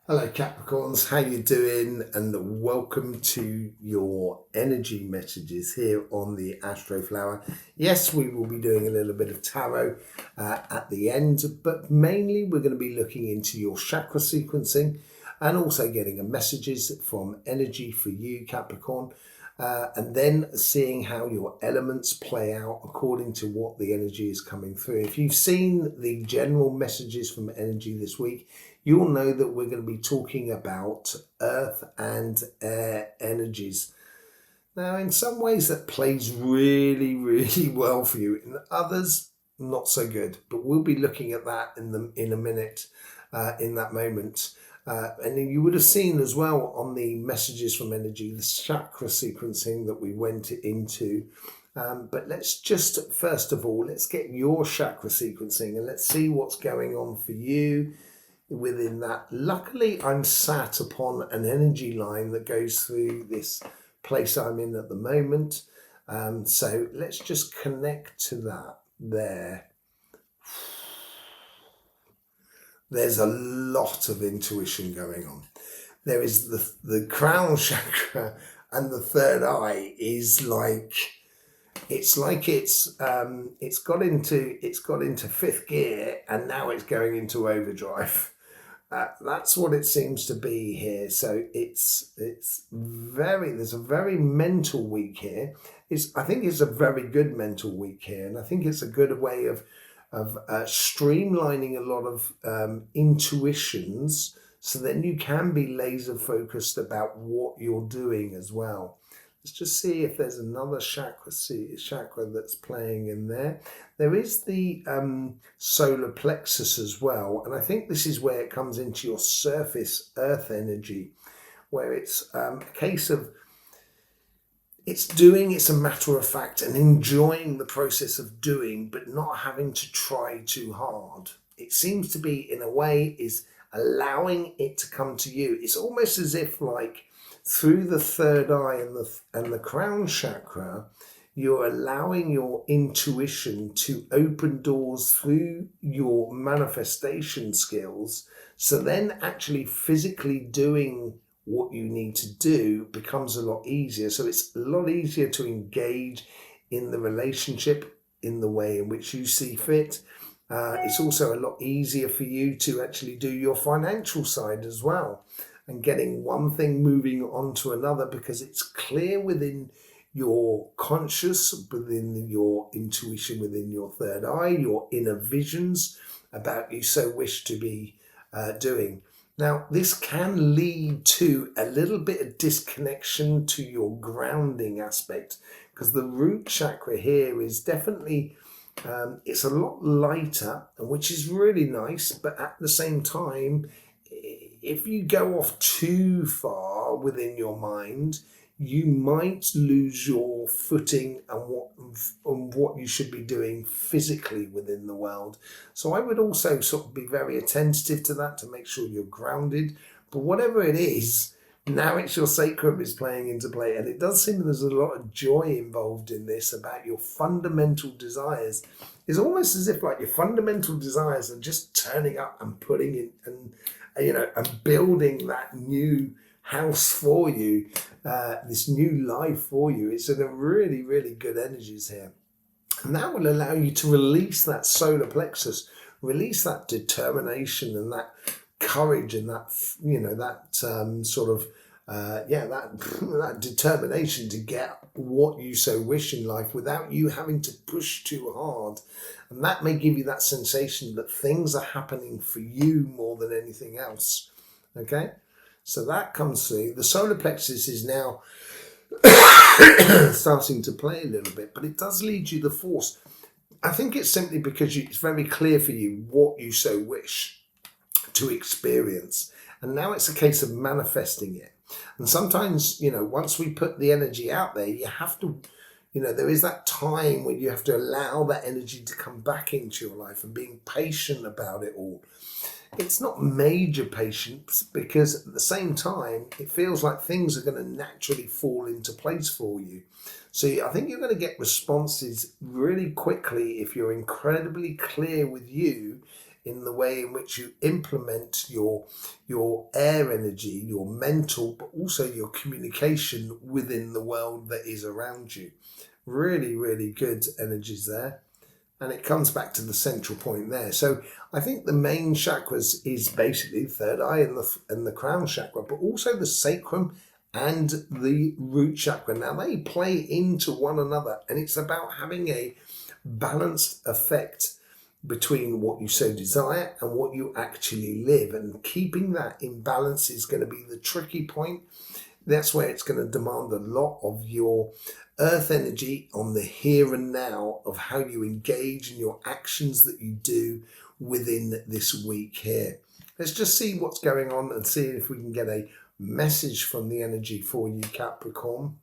Hello Capricorns, how you doing? And welcome to your energy messages here on the Astroflower. Yes, we will be doing a little bit of tarot at the end, but mainly we're going to be looking into your chakra sequencing and also getting a messages from energy for you, Capricorn. And then seeing how your elements play out according to what the energy is coming through. If you've seen the general messages from energy this week, you'll know that we're going to be talking about earth and air energies. Now, in some ways that plays really, really well for you. In others, not so good. But we'll be looking at that in a minute, in that moment. And then you would have seen as well on the messages from energy, the chakra sequencing that we went into. But let's just, first of all, let's get your chakra sequencing and let's see what's going on for you within that. Luckily, I'm sat upon an energy line that goes through this place I'm in at the moment. So let's just connect to that there. There's a lot of intuition going on. There is the crown chakra, and the third eye is like it's got into fifth gear, and now it's going into overdrive. That's what it seems to be here. So there's a very mental week here. I think it's a very good mental week here, and I think it's a good way of streamlining a lot of intuitions, so then you can be laser focused about what you're doing as well. Let's just see if there's another chakra that's playing in there. There is the solar plexus as well, and I think this is where it comes into your surface earth energy, where it's a case of it's a matter of fact and enjoying the process of doing, but not having to try too hard. It seems to be, in a way, is allowing it to come to you. It's almost as if, like, through the third eye and the crown chakra, you're allowing your intuition to open doors through your manifestation skills. So then actually physically doing what you need to do becomes a lot easier. So it's a lot easier to engage in the relationship in the way in which you see fit. It's also a lot easier for you to actually do your financial side as well, and getting one thing moving on to another, because it's clear within your conscious, within your intuition, within your third eye, your inner visions about you so wish to be doing. Now, this can lead to a little bit of disconnection to your grounding aspect, because the root chakra here is definitely, it's a lot lighter, which is really nice, but at the same time, if you go off too far within your mind, you might lose your footing and what you should be doing physically within the world. So I would also sort of be very attentive to that to make sure you're grounded. But whatever it is, now it's your sacrum is playing into play, and it does seem there's a lot of joy involved in this about your fundamental desires. It's almost as if, like, your fundamental desires are just turning up and putting in and building that new house for you, this new life for you. It's in a really, really good energies here. And that will allow you to release that solar plexus, release that determination and that courage and that, that determination to get what you so wish in life without you having to push too hard. And that may give you that sensation that things are happening for you more than anything else. Okay? So that comes through. The solar plexus is now starting to play a little bit, but it does lead you the force. I think it's simply because it's very clear for you what you so wish to experience. And now it's a case of manifesting it. And sometimes, once we put the energy out there, you have to, there is that time when you have to allow that energy to come back into your life, and being patient about it all. It's not major patience, because at the same time, it feels like things are going to naturally fall into place for you. So I think you're going to get responses really quickly if you're incredibly clear with you in the way in which you implement your air energy, your mental, but also your communication within the world that is around you. Really, really good energies there. And it comes back to the central point there. So I think the main chakras is basically the third eye and the crown chakra, but also the sacrum and the root chakra. Now they play into one another, and it's about having a balanced effect between what you so desire and what you actually live. And keeping that in balance is going to be the tricky point. That's where it's going to demand a lot of your earth energy on the here and now of how you engage in your actions that you do within this week here. Let's just see what's going on and see if we can get a message from the energy for you, Capricorn.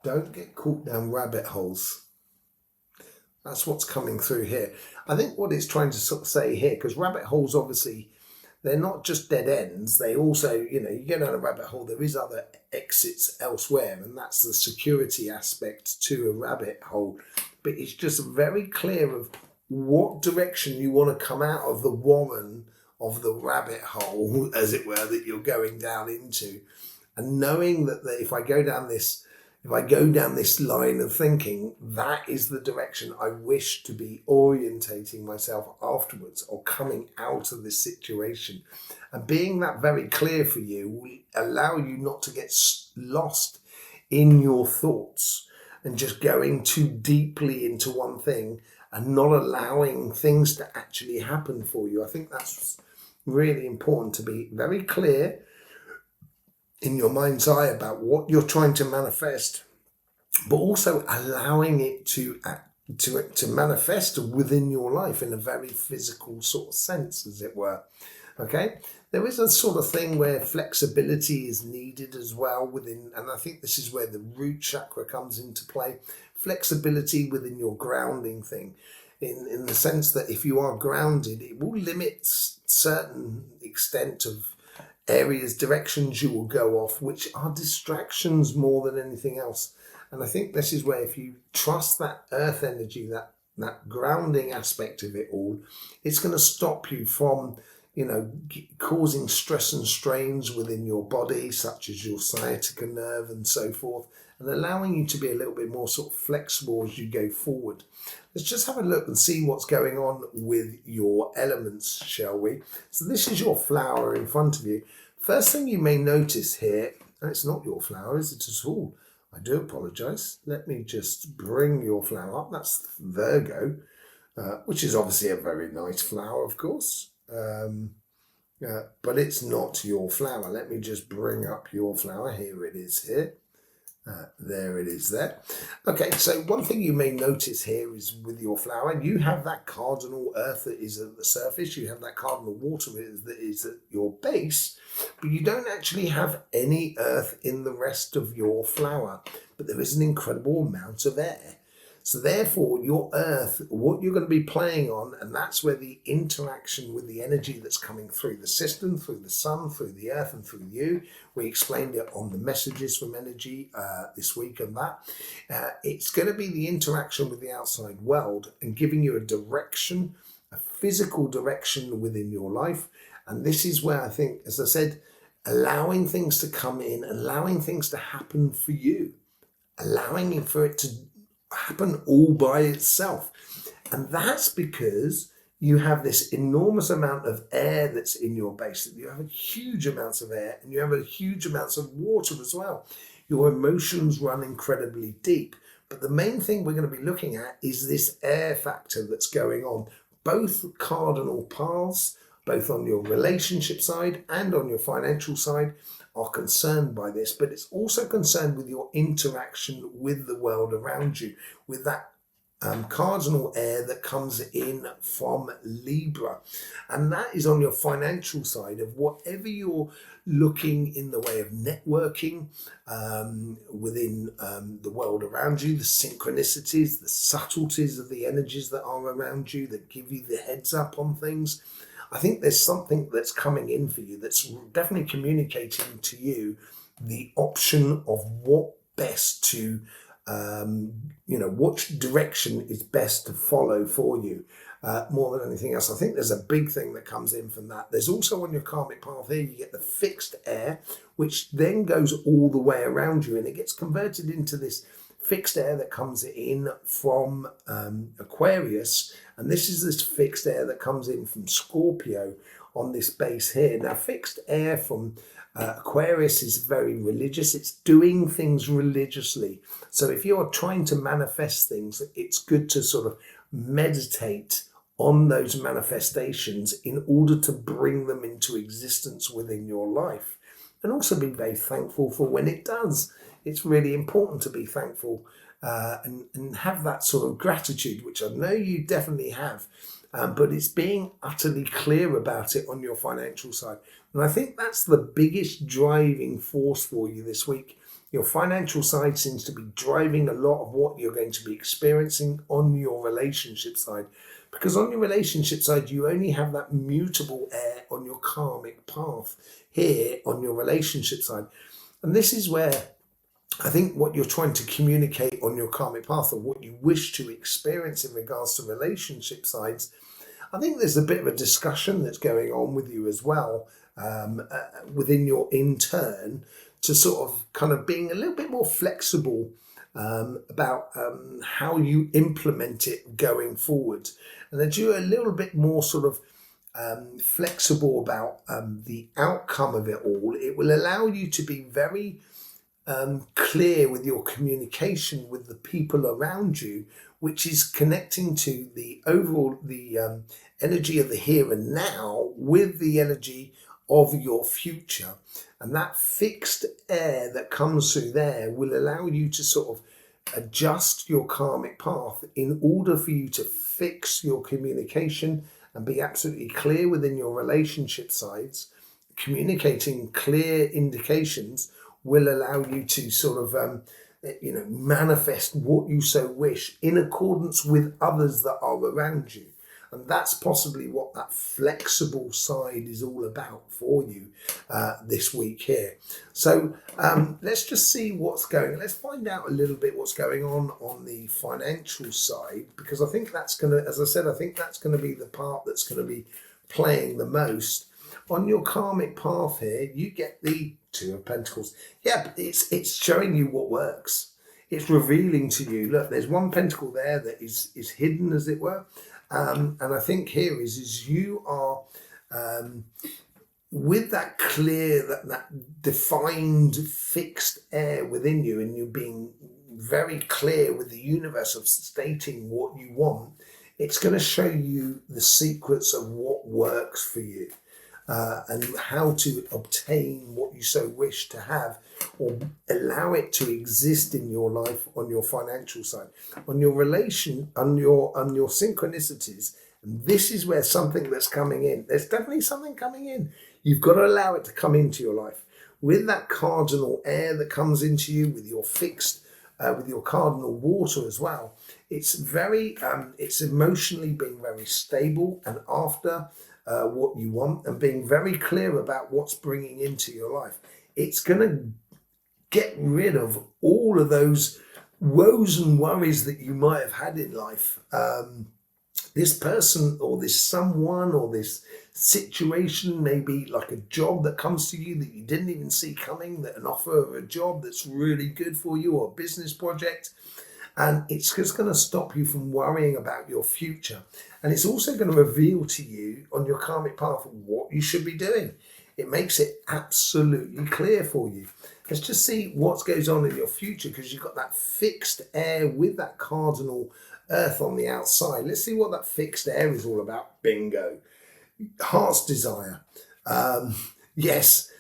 Don't get caught down rabbit holes. That's what's coming through here. I think what it's trying to sort of say here, because rabbit holes, obviously, they're not just dead ends. They also, you go down a rabbit hole, there is other exits elsewhere, and that's the security aspect to a rabbit hole. But it's just very clear of what direction you want to come out of the warren of the rabbit hole, as it were, that you're going down into. And knowing that if I go down this line of thinking, that is the direction I wish to be orientating myself afterwards, or coming out of this situation. And being that very clear for you will allow you not to get lost in your thoughts and just going too deeply into one thing and not allowing things to actually happen for you. I think that's really important, to be very clear in your mind's eye about what you're trying to manifest, but also allowing it to manifest within your life in a very physical sort of sense, as it were. Okay, there is a sort of thing where flexibility is needed as well within, and I think this is where the root chakra comes into play. Flexibility within your grounding thing, in the sense that if you are grounded, it will limit certain extent of areas, directions you will go off, which are distractions more than anything else. And I think this is where, if you trust that earth energy, that grounding aspect of it all, it's going to stop you from, causing stress and strains within your body, such as your sciatica nerve and so forth, and allowing you to be a little bit more sort of flexible as you go forward. Let's just have a look and see what's going on with your elements, shall we? So this is your flower in front of you. First thing you may notice here, and it's not your flower, is it at all? I do apologise. Let me just bring your flower up. That's Virgo, which is obviously a very nice flower, of course. But it's not your flower. Let me just bring up your flower. Here it is here. There it is there. Okay, so one thing you may notice here is with your flower, you have that cardinal earth that is at the surface, you have that cardinal water that is at your base, but you don't actually have any earth in the rest of your flower, but there is an incredible amount of air. So therefore, your earth, what you're going to be playing on, and that's where the interaction with the energy that's coming through the system, through the sun, through the earth, and through you. We explained it on the messages from energy this week and that. It's going to be the interaction with the outside world and giving you a direction, a physical direction within your life. And this is where I think, as I said, allowing things to come in, allowing things to happen for you, allowing for it to happen all by itself. And that's because you have this enormous amount of air that's in your base. You have huge amounts of air, and you have a huge amounts of water as well. Your emotions run incredibly deep. But the main thing we're going to be looking at is this air factor that's going on. Both cardinal paths, both on your relationship side and on your financial side, are concerned by this, but it's also concerned with your interaction with the world around you, with that cardinal air that comes in from Libra. And that is on your financial side of whatever you're looking in the way of networking within the world around you, the synchronicities, the subtleties of the energies that are around you that give you the heads up on things. I think there's something that's coming in for you that's definitely communicating to you the option of what best to which direction is best to follow for you. More than anything else, I think there's a big thing that comes in from that. There's also on your karmic path here, you get the fixed air, which then goes all the way around you, and it gets converted into this fixed air that comes in from Aquarius, and this is this fixed air that comes in from Scorpio on this base here. Now, fixed air from Aquarius is very religious. It's doing things religiously. So if you're trying to manifest things, it's good to sort of meditate on those manifestations in order to bring them into existence within your life, and also be very thankful for when it does. It's really important to be thankful and have that sort of gratitude, which I know you definitely have, but it's being utterly clear about it on your financial side. And I think that's the biggest driving force for you this week. Your financial side seems to be driving a lot of what you're going to be experiencing on your relationship side. Because on your relationship side, you only have that mutable air on your karmic path here on your relationship side. And this is where I think what you're trying to communicate on your karmic path, or what you wish to experience in regards to relationship sides, I think there's a bit of a discussion that's going on with you as well, within your intern, to sort of kind of being a little bit more flexible about how you implement it going forward. And that you're a little bit more sort of flexible about the outcome of it all. It will allow you to be very clear with your communication with the people around you, which is connecting to the overall, the energy of the here and now with the energy of your future. And that fixed air that comes through there will allow you to sort of adjust your karmic path in order for you to fix your communication and be absolutely clear within your relationship sides. Communicating clear indications will allow you to sort of manifest what you so wish in accordance with others that are around you. And that's possibly what that flexible side is all about for you this week here. So let's just see what's going on. Let's find out a little bit what's going on the financial side, because I think that's going to, as I said, I think that's going to be the part that's going to be playing the most. On your karmic path here, you get the Two of Pentacles. Yeah, but it's showing you what works. It's revealing to you, look, there's one pentacle there that is hidden, as it were. And I think here is you are with that clear, that defined fixed air within you, and you being very clear with the universe of stating what you want. It's going to show you the secrets of what works for you. And how to obtain what you so wish to have, or allow it to exist in your life on your financial side, on your relation, on your synchronicities. And this is where something that's coming in. There's definitely something coming in. You've got to allow it to come into your life with that cardinal air that comes into you, with your fixed, with your cardinal water as well. It's very, it's emotionally being very stable and after what you want, and being very clear about what's bringing into your life. It's going to get rid of all of those woes and worries that you might have had in life. This person or this someone or this situation, maybe like a job that comes to you that you didn't even see coming, that an offer of a job that's really good for you, or a business project. And it's just going to stop you from worrying about your future. And it's also going to reveal to you on your karmic path what you should be doing. It makes it absolutely clear for you. Let's just see what goes on in your future, because you've got that fixed air with that cardinal earth on the outside. Let's see what that fixed air is all about. Bingo. Heart's desire. Yes.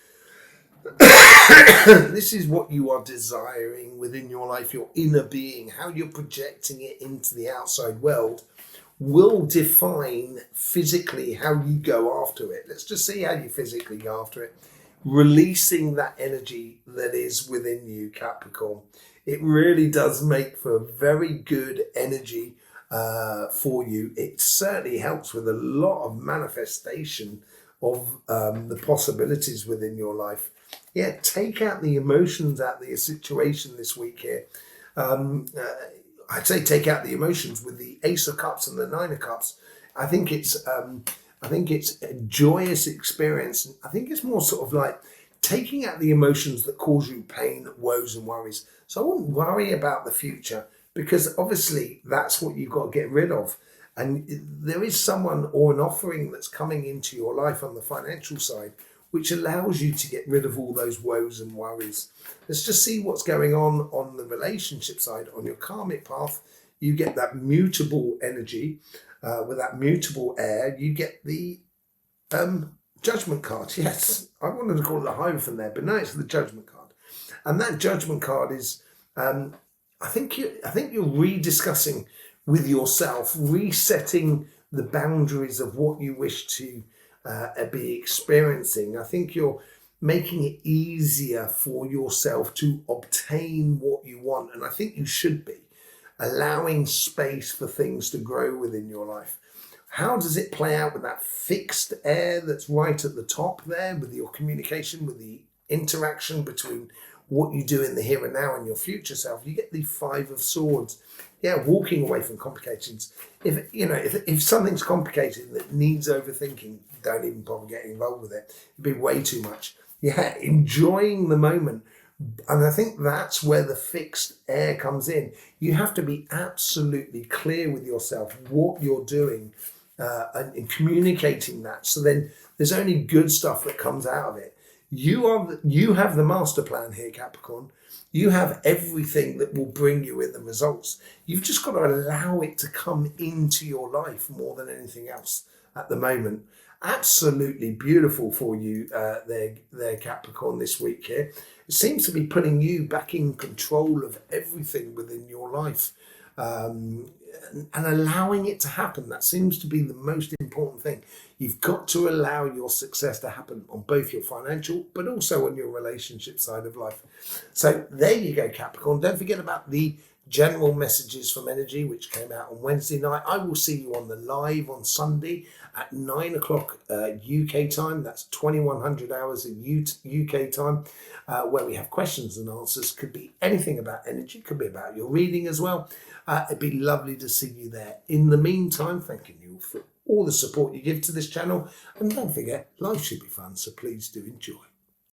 This is what you are desiring within your life, your inner being. How you're projecting it into the outside world will define physically how you go after it. Let's just see how you physically go after it. Releasing that energy that is within you, Capricorn. It really does make for very good energy for you. It certainly helps with a lot of manifestation of the possibilities within your life. Yeah, take out the emotions out of the situation this week here. I'd say take out the emotions with the Ace of Cups and the Nine of Cups. I think it's a joyous experience. I think it's more sort of like taking out the emotions that cause you pain, woes, and worries. So I wouldn't worry about the future, because obviously that's what you've got to get rid of. And there is someone or an offering that's coming into your life on the financial side, which allows you to get rid of all those woes and worries. Let's just see what's going on the relationship side. On your karmic path, you get that mutable energy. With that mutable air, you get the Judgment card. Yes, I wanted to call it the Hierophant there, but no, it's the Judgment card. And that Judgment card is, I think you're rediscussing with yourself, resetting the boundaries of what you wish to be experiencing. I think you're making it easier for yourself to obtain what you want. And I think you should be allowing space for things to grow within your life. How does it play out with that fixed air that's right at the top there, with your communication, with the interaction between what you do in the here and now and your future self? You get the Five of Swords. Yeah, walking away from complications. If something's complicated that needs overthinking, don't even bother getting involved with it. It'd be way too much. Yeah, enjoying the moment. And I think that's where the fixed air comes in. You have to be absolutely clear with yourself what you're doing and communicating that. So then there's only good stuff that comes out of it. You have the master plan here, Capricorn. You have everything that will bring you in the results. You've just got to allow it to come into your life more than anything else at the moment. Absolutely beautiful for you there, Capricorn, this week here. It seems to be putting you back in control of everything within your life, and allowing it to happen. That seems to be the most important thing. You've got to allow your success to happen on both your financial, but also on your relationship side of life. So there you go, Capricorn. Don't forget about the general messages from energy, which came out on Wednesday night. I will see you on the live on Sunday at 9 o'clock UK time. That's 2100 hours of UK time, where we have questions and answers. Could be anything about energy, could be about your reading as well. It'd be lovely to see you there. In the meantime, thanking you for all the support you give to this channel. And don't forget, life should be fun, so please do enjoy.